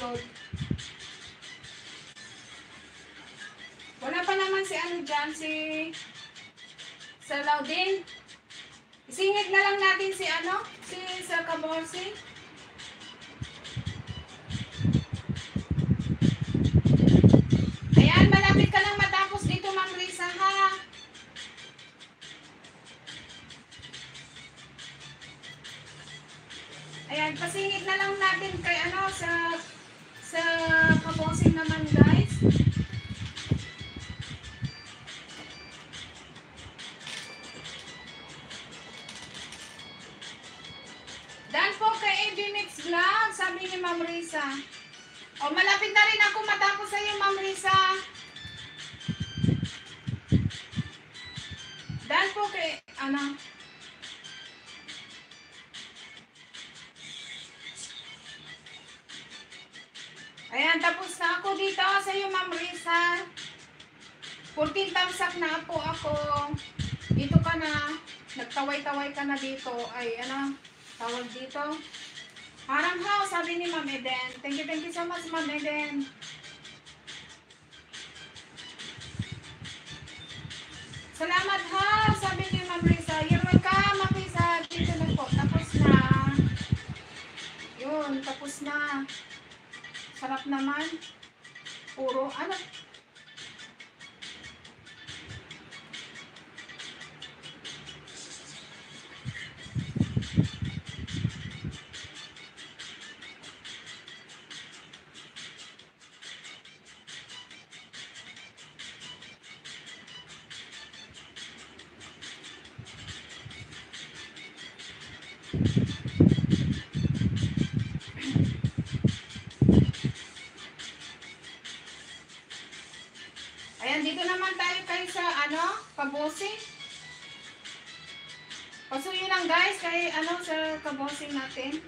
upload. Wala pa naman si ano dyan, si Salaudin. Isingit na lang natin si ano, si Sir Caborsi. Ayan, malapit ka lang matapos dito, Ma'am Risa, ha? Ayan, pasingit na lang natin kay ano, sa kabosing naman, guys. Dan po kay AB Mix Vlog, sabi ni Ma'am Risa. O, malapit na rin ako matapos sa iyo, Ma'am Risa. Dan po kay, ano, ayan, tapos na ako dito sa iyo, Ma'am Risa. 14 thumbs up na po ako. Dito ka na. Nagtaway-taway ka na dito. Ay, ano, tawag dito. Parang how, sabi ni Ma'am Eden. Thank you so much, Ma'am Eden. Salamat ha, sabi ni Ma'am Risa. You're welcome, Ma'am Risa. Dito na po. Tapos na. Yun, tapos na. Sarap naman. Puro, ano? Ayan, dito naman tayo kayo sa, ano, kabosing. Pasuyo lang guys, kay, ano, sa kabosing natin.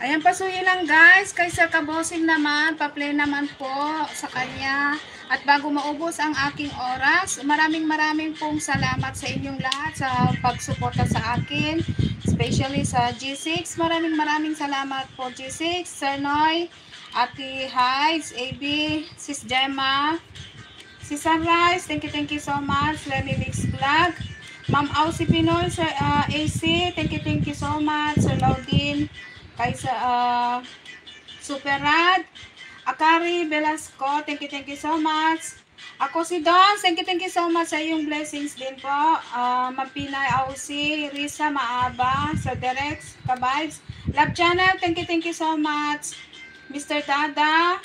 Ayan, pasuyo lang guys, kaysa kabosing naman, pa-play naman po sa kanya. At bago maubos ang aking oras, maraming pong salamat sa inyong lahat sa pagsuporta sa akin, especially sa G6. Maraming salamat po G6, Sir Noy, Ate Hides, AB, Sis Gemma, Sis Sunrise, thank you so much, Lenny Mix Vlog, Ma'am Aussie Pinoy, Sir AC, thank you so much, Sir Laudin, kay sa Super Rad, Akari Velasco, thank you so much. Ako si Don, thank you so much sa iyong blessings din po. Mapinay Aussie, Risa Maaba, sa Derex Kabibes, Love Channel, thank you so much. Mr. Dada,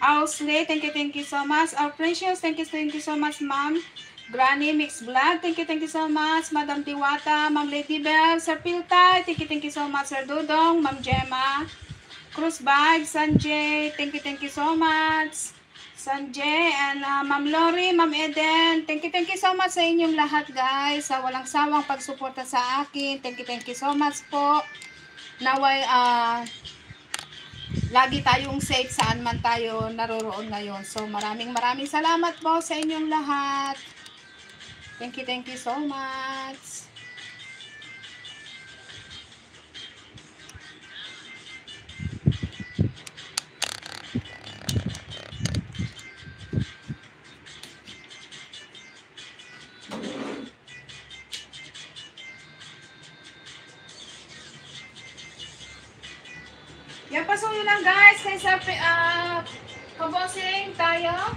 Ausley, thank you so much. Our Precious, thank you so much, Ma'am. Granny Mix Vlog, thank you so much. Madam Diwata, Ma'am Lady Bell, Sir Piltay, thank you so much. Sir Dudong, Ma'am Gemma, Cruz Bag, Sanjay, thank you so much. Sanjay, and Ma'am Lori, Ma'am Eden, thank you so much sa inyong lahat guys, sa walang sawang pagsuporta sa akin. Thank you so much po. Naway, lagi tayong safe saan man tayo naroroon ngayon. So maraming salamat po sa inyong lahat. Thank you so much. Yan, pasuyo lang guys, kaysa kabosing tayo.